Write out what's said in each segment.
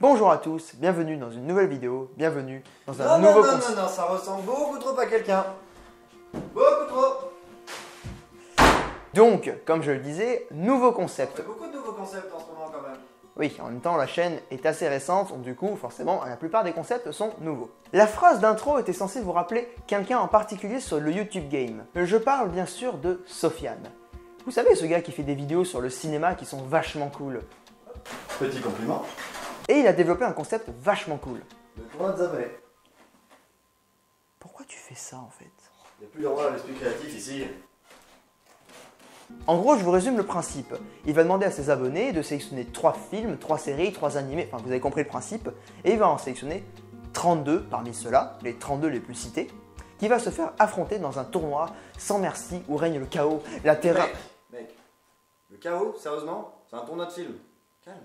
Bonjour à tous, bienvenue dans une nouvelle vidéo, bienvenue dans un nouveau concept. Non, ça ressemble beaucoup trop à quelqu'un. Beaucoup trop. Donc, comme je le disais, nouveau concept. Il y a beaucoup de nouveaux concepts en ce moment quand même. Oui, en même temps, la chaîne est assez récente, donc du coup, forcément, la plupart des concepts sont nouveaux. La phrase d'intro était censée vous rappeler quelqu'un en particulier sur le YouTube Game. Je parle bien sûr de Sofiane. Vous savez, ce gars qui fait des vidéos sur le cinéma qui sont vachement cool. Petit compliment. Et il a développé un concept vachement cool. Le tournoi de Zabalais. Pourquoi tu fais ça en fait? Il n'y a plus de droit à l'esprit créatif ici. En gros, je vous résume le principe. Il va demander à ses abonnés de sélectionner 3 films, 3 séries, 3 animés, enfin vous avez compris le principe, et il va en sélectionner 32 parmi ceux-là, les 32 les plus cités, qui va se faire affronter dans un tournoi sans merci où règne le chaos, la terreur. Mec, le chaos, sérieusement, c'est un tournoi de film. Calme.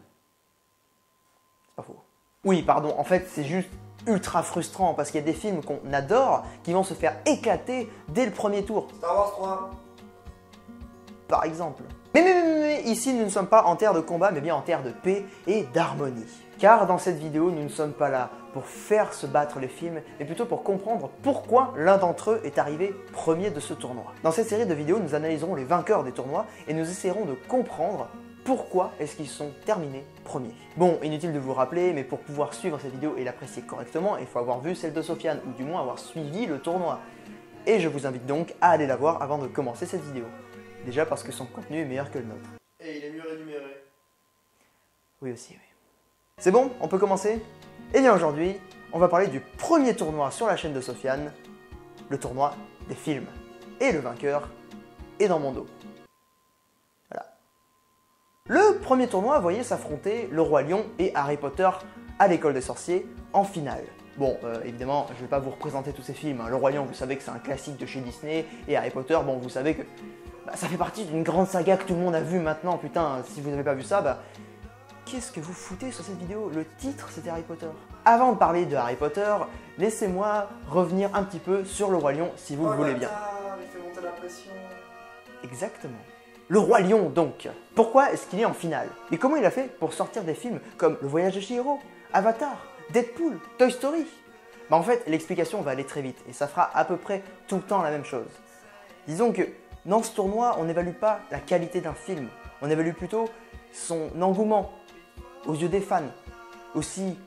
C'est pas faux. Oui, pardon, en fait c'est juste ultra frustrant parce qu'il y a des films qu'on adore qui vont se faire éclater dès le premier tour. Star Wars 3. Par exemple. Mais ici nous ne sommes pas en terre de combat mais bien en terre de paix et d'harmonie. Car dans cette vidéo nous ne sommes pas là pour faire se battre les films mais plutôt pour comprendre pourquoi l'un d'entre eux est arrivé premier de ce tournoi. Dans cette série de vidéos nous analyserons les vainqueurs des tournois et nous essaierons de comprendre pourquoi est-ce qu'ils sont terminés premiers. Bon, inutile de vous rappeler, mais pour pouvoir suivre cette vidéo et l'apprécier correctement, il faut avoir vu celle de Sofiane ou du moins avoir suivi le tournoi. Et je vous invite donc à aller la voir avant de commencer cette vidéo. Déjà parce que son contenu est meilleur que le nôtre. Et il est mieux rémunéré. Oui aussi, oui. C'est bon, on peut commencer? Eh bien aujourd'hui, on va parler du premier tournoi sur la chaîne de Sofiane, le tournoi des films. Et le vainqueur est dans mon dos. Voilà. Le premier tournoi voyait s'affronter le Roi Lion et Harry Potter à l'école des sorciers en finale. Bon, évidemment, je ne vais pas vous représenter tous ces films. Hein. Le Roi Lion, vous savez que c'est un classique de chez Disney. Et Harry Potter, bon, vous savez que ça fait partie d'une grande saga que tout le monde a vu maintenant. Putain, si vous n'avez pas vu ça, qu'est-ce que vous foutez sur cette vidéo? Le titre, c'était Harry Potter. Avant de parler de Harry Potter, laissez-moi revenir un petit peu sur le Roi Lion, si vous le voulez bien. Il fait monter la pression. Exactement. Le Roi Lion, donc. Pourquoi est-ce qu'il est en finale? Et comment il a fait pour sortir des films comme Le Voyage de Chihiro, Avatar, Deadpool, Toy Story? En fait, l'explication va aller très vite et ça fera à peu près tout le temps la même chose. Disons que dans ce tournoi, on n'évalue pas la qualité d'un film, on évalue plutôt son engouement aux yeux des fans, aussi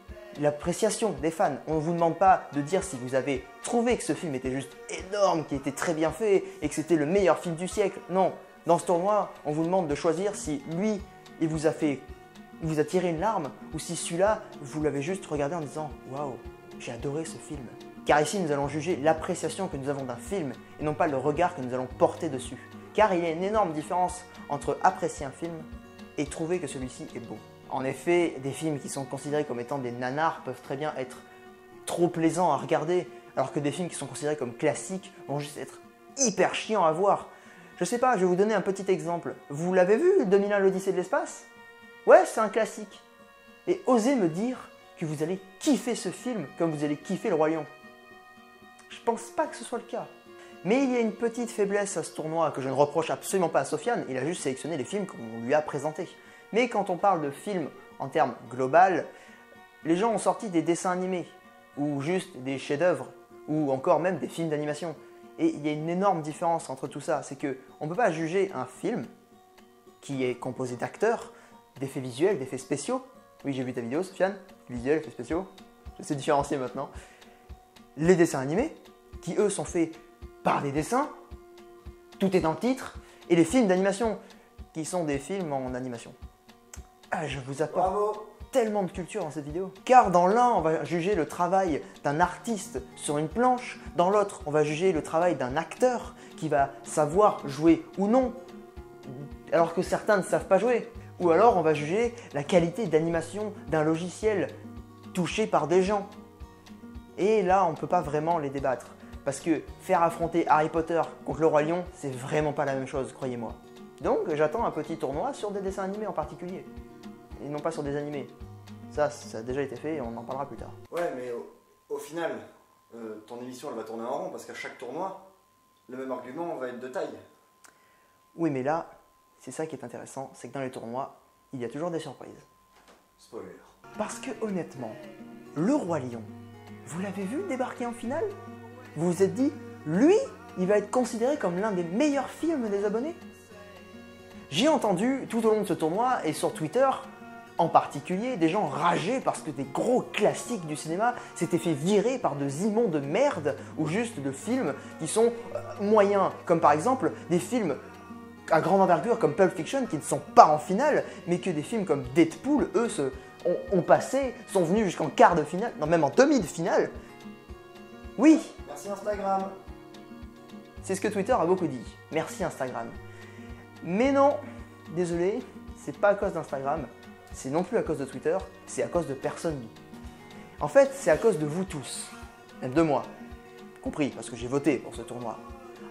l'appréciation des fans. On ne vous demande pas de dire si vous avez trouvé que ce film était juste énorme, qu'il était très bien fait et que c'était le meilleur film du siècle. Non, dans ce tournoi, on vous demande de choisir si lui, il vous a tiré une larme ou si celui-là, vous l'avez juste regardé en disant « Waouh, j'ai adoré ce film ». Car ici, nous allons juger l'appréciation que nous avons d'un film et non pas le regard que nous allons porter dessus. Car il y a une énorme différence entre apprécier un film et trouver que celui-ci est beau. En effet, des films qui sont considérés comme étant des nanars peuvent très bien être trop plaisants à regarder, alors que des films qui sont considérés comme classiques vont juste être hyper chiants à voir. Je sais pas, je vais vous donner un petit exemple. Vous l'avez vu, 2001 l'Odyssée de l'espace? Ouais, c'est un classique. Et osez me dire que vous allez kiffer ce film comme vous allez kiffer Le Roi Lion. Je pense pas que ce soit le cas. Mais il y a une petite faiblesse à ce tournoi que je ne reproche absolument pas à Sofiane, il a juste sélectionné les films qu'on lui a présentés. Mais quand on parle de films en termes global, les gens ont sorti des dessins animés, ou juste des chefs-d'œuvre, ou encore même des films d'animation. Et il y a une énorme différence entre tout ça, c'est qu'on ne peut pas juger un film qui est composé d'acteurs, d'effets visuels, d'effets spéciaux. Oui, j'ai vu ta vidéo, Sofiane, visuels, effets spéciaux, je sais différencier maintenant. Les dessins animés, qui eux sont faits par des dessins, tout est dans le titre, et les films d'animation, qui sont des films en animation. Ah, je vous apporte tellement de culture dans cette vidéo. Car dans l'un, on va juger le travail d'un artiste sur une planche, dans l'autre, on va juger le travail d'un acteur qui va savoir jouer ou non, alors que certains ne savent pas jouer. Ou alors, on va juger la qualité d'animation d'un logiciel touché par des gens. Et là, on ne peut pas vraiment les débattre. Parce que faire affronter Harry Potter contre le Roi Lion, c'est vraiment pas la même chose, croyez-moi. Donc, j'attends un petit tournoi sur des dessins animés en particulier. Et non pas sur des animés. Ça a déjà été fait et on en parlera plus tard. Ouais, mais au final, ton émission, elle va tourner en rond parce qu'à chaque tournoi, le même argument va être de taille. Oui, mais là, c'est ça qui est intéressant, c'est que dans les tournois, il y a toujours des surprises. Spoiler. Parce que honnêtement, le Roi Lion, vous l'avez vu débarquer en finale? Vous vous êtes dit, lui, il va être considéré comme l'un des meilleurs films des abonnés? J'ai entendu tout au long de ce tournoi et sur Twitter, en particulier, des gens rager parce que des gros classiques du cinéma s'étaient fait virer par de immondes merdes ou juste de films qui sont moyens, comme par exemple des films à grande envergure comme Pulp Fiction qui ne sont pas en finale, mais que des films comme Deadpool, eux, ont passé, sont venus jusqu'en quart de finale, non même en demi de finale. Oui, Merci Instagram. c'est ce que Twitter a beaucoup dit. Merci Instagram. Mais non, désolé, c'est pas à cause d'Instagram, c'est non plus à cause de Twitter, c'est à cause de personne. En fait, c'est à cause de vous tous, même de moi, compris parce que j'ai voté pour ce tournoi.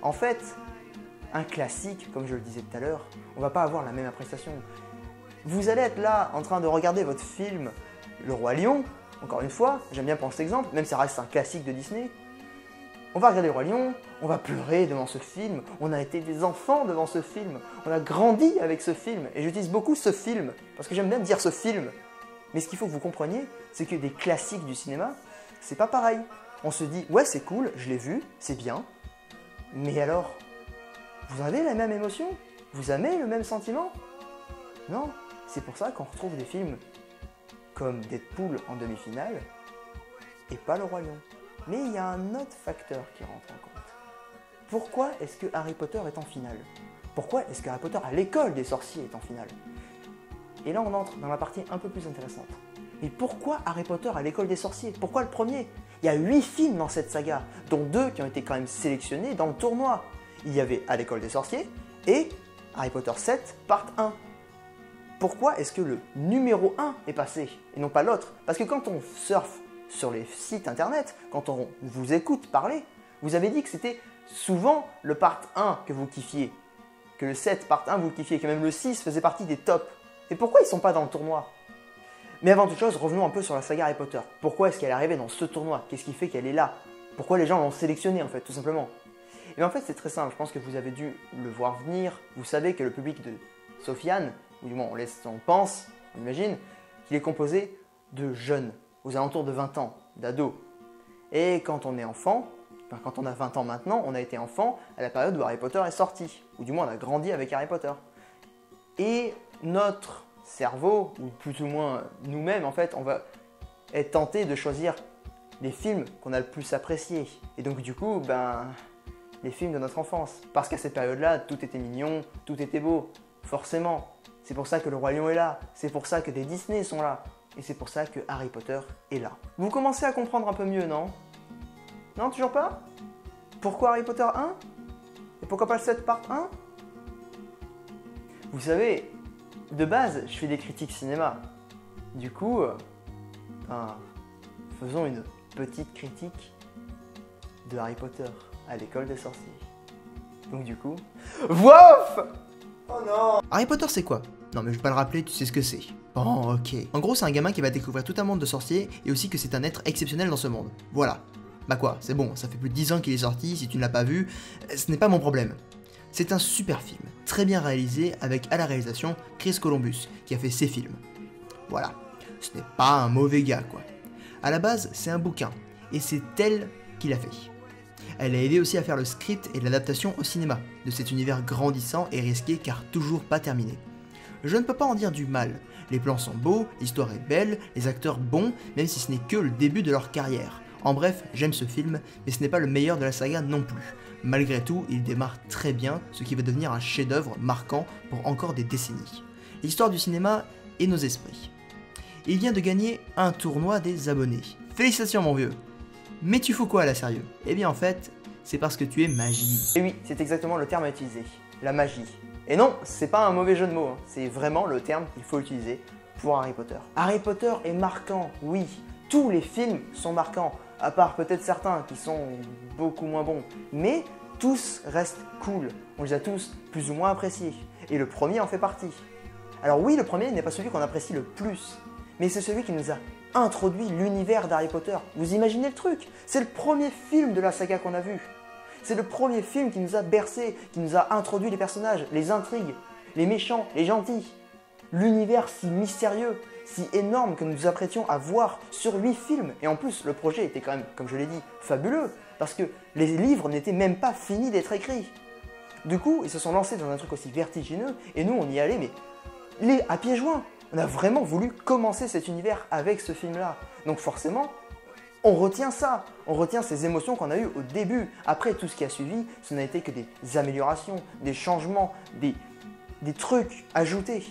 En fait, un classique, comme je le disais tout à l'heure, on va pas avoir la même appréciation. Vous allez être là en train de regarder votre film Le Roi Lion, encore une fois, j'aime bien prendre cet exemple, même si ça reste un classique de Disney. On va regarder Le Roi Lion, on va pleurer devant ce film, on a été des enfants devant ce film, on a grandi avec ce film, et j'utilise beaucoup ce film, parce que j'aime bien dire ce film. Mais ce qu'il faut que vous compreniez, c'est que des classiques du cinéma, c'est pas pareil. On se dit, ouais c'est cool, je l'ai vu, c'est bien, mais alors, vous avez la même émotion? Vous avez le même sentiment? Non, c'est pour ça qu'on retrouve des films comme Deadpool en demi-finale, et pas Le Roi Lion. Mais il y a un autre facteur qui rentre en compte. Pourquoi est-ce que Harry Potter est en finale? Pourquoi est-ce que Harry Potter à l'école des sorciers est en finale? Et là on entre dans la partie un peu plus intéressante. Mais pourquoi Harry Potter à l'école des sorciers? Pourquoi le premier? Il y a 8 films dans cette saga, dont 2 qui ont été quand même sélectionnés dans le tournoi. Il y avait À l'école des sorciers et Harry Potter 7, part 1. Pourquoi est-ce que le numéro 1 est passé et non pas l'autre? Parce que quand on surfe sur les sites internet, quand on vous écoute parler, vous avez dit que c'était souvent le part 1 que vous kiffiez, que le 7 part 1 vous kiffiez, que même le 6 faisait partie des tops. Et pourquoi ils ne sont pas dans le tournoi? Mais avant toute chose, revenons un peu sur la saga Harry Potter. Pourquoi est-ce qu'elle est arrivée dans ce tournoi? Qu'est-ce qui fait qu'elle est là? Pourquoi les gens l'ont sélectionnée en fait, tout simplement? Et bien en fait c'est très simple, je pense que vous avez dû le voir venir, vous savez que le public de Sofiane, ou du moins on pense, on imagine, qu'il est composé de jeunes, aux alentours de 20 ans, d'ados. Et quand on est enfant, enfin, quand on a 20 ans maintenant, on a été enfant à la période où Harry Potter est sorti, ou du moins on a grandi avec Harry Potter. Et notre cerveau, ou plus ou moins nous-mêmes en fait, on va être tenté de choisir les films qu'on a le plus appréciés. Et donc du coup, les films de notre enfance. Parce qu'à cette période-là, tout était mignon, tout était beau, forcément. C'est pour ça que le Roi Lion est là, c'est pour ça que des Disney sont là, et c'est pour ça que Harry Potter est là. Vous commencez à comprendre un peu mieux, non? Non, toujours pas? Pourquoi Harry Potter 1? Et pourquoi pas le 7 part 1? Vous savez, de base, je fais des critiques cinéma. Du coup, faisons une petite critique de Harry Potter à l'école des sorciers. Donc du coup, voix off! Oh non! Harry Potter c'est quoi? Non mais je vais pas le rappeler, tu sais ce que c'est. Bon, ok. En gros, c'est un gamin qui va découvrir tout un monde de sorciers et aussi que c'est un être exceptionnel dans ce monde. Voilà. Bah quoi, c'est bon, ça fait plus de 10 ans qu'il est sorti, si tu ne l'as pas vu, ce n'est pas mon problème. C'est un super film, très bien réalisé avec à la réalisation Chris Columbus, qui a fait ses films. Voilà. Ce n'est pas un mauvais gars, quoi. À la base, c'est un bouquin, et c'est elle qui l'a fait. Elle a aidé aussi à faire le script et l'adaptation au cinéma, de cet univers grandissant et risqué car toujours pas terminé. Je ne peux pas en dire du mal, les plans sont beaux, l'histoire est belle, les acteurs bons, même si ce n'est que le début de leur carrière. En bref, j'aime ce film, mais ce n'est pas le meilleur de la saga non plus. Malgré tout, il démarre très bien, ce qui va devenir un chef-d'œuvre marquant pour encore des décennies. L'histoire du cinéma et nos esprits. Il vient de gagner un tournoi des abonnés. Félicitations mon vieux! Mais tu fous quoi là, sérieux? Eh bien en fait, c'est parce que tu es magie. Et oui, c'est exactement le terme à utiliser, la magie. Et non, c'est pas un mauvais jeu de mots, hein. C'est vraiment le terme qu'il faut utiliser pour Harry Potter. Harry Potter est marquant, oui, tous les films sont marquants, à part peut-être certains qui sont beaucoup moins bons, mais tous restent cool, on les a tous plus ou moins appréciés, et le premier en fait partie. Alors oui, le premier n'est pas celui qu'on apprécie le plus, mais c'est celui qui nous a introduit l'univers d'Harry Potter. Vous imaginez le truc? C'est le premier film de la saga qu'on a vu. C'est le premier film qui nous a bercé, qui nous a introduit les personnages, les intrigues, les méchants, les gentils. L'univers si mystérieux, si énorme que nous nous apprêtions à voir sur 8 films. Et en plus, le projet était quand même, comme je l'ai dit, fabuleux, parce que les livres n'étaient même pas finis d'être écrits. Du coup, ils se sont lancés dans un truc aussi vertigineux, et nous, on y allait, mais à pieds joints. On a vraiment voulu commencer cet univers avec ce film-là. Donc forcément, on retient ça, on retient ces émotions qu'on a eues au début. Après, tout ce qui a suivi, ce n'a été que des améliorations, des changements, des trucs ajoutés.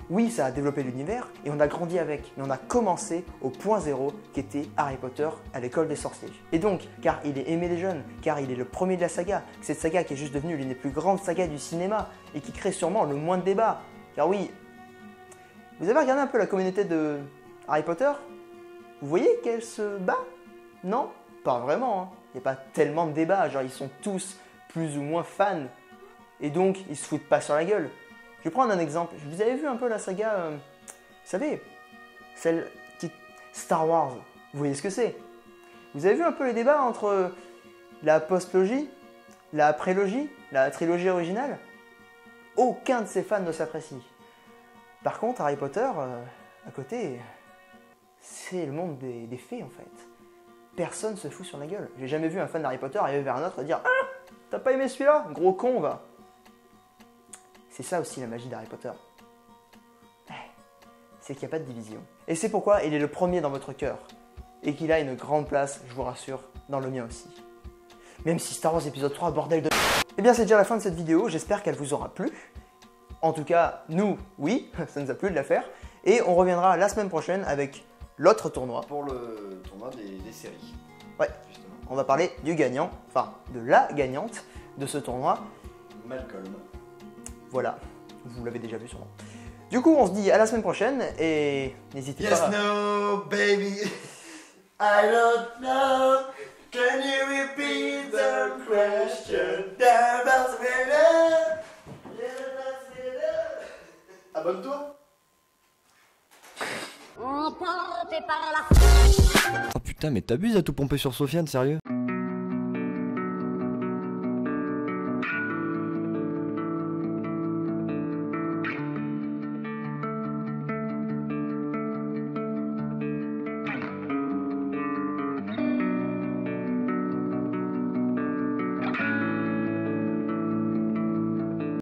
Oui, ça a développé l'univers et on a grandi avec, mais on a commencé au point zéro qui était Harry Potter à l'école des sorciers. Et donc, car il est aimé des jeunes, car il est le premier de la saga, cette saga qui est juste devenue l'une des plus grandes sagas du cinéma et qui crée sûrement le moins de débats. Car oui, vous avez regardé un peu la communauté de Harry Potter? Vous voyez qu'elle se bat? Non? Pas vraiment, hein. Il n'y a pas tellement de débats, genre ils sont tous plus ou moins fans. Et donc, ils se foutent pas sur la gueule. Je vais prendre un exemple. Vous avez vu un peu la saga, vous savez, celle qui... Star Wars. Vous voyez ce que c'est? Vous avez vu un peu les débats entre la post-logie, la prélogie, la trilogie originale? Aucun de ces fans ne s'apprécie. Par contre, Harry Potter, à côté, c'est le monde des fées en fait. Personne se fout sur la gueule. J'ai jamais vu un fan d'Harry Potter arriver vers un autre et dire « Ah, t'as pas aimé celui-là? Gros con, va !» C'est ça aussi la magie d'Harry Potter. C'est qu'il n'y a pas de division. Et c'est pourquoi il est le premier dans votre cœur. Et qu'il a une grande place, je vous rassure, dans le mien aussi. Même si Star Wars épisode 3, bordel de... Eh bien c'est déjà la fin de cette vidéo, j'espère qu'elle vous aura plu. En tout cas, nous, oui, ça nous a plu de la faire. Et on reviendra la semaine prochaine avec l'autre tournoi. Pour le tournoi des séries. Ouais, justement. On va parler du gagnant, enfin de la gagnante de ce tournoi. Malcolm. Voilà, vous l'avez déjà vu sûrement. Du coup, on se dit à la semaine prochaine et n'hésitez pas. Yes, no, baby. I don't know. Can you repeat the question? Abonne-toi. On pompe par la... Oh putain, mais t'abuses à tout pomper sur Sofiane, sérieux?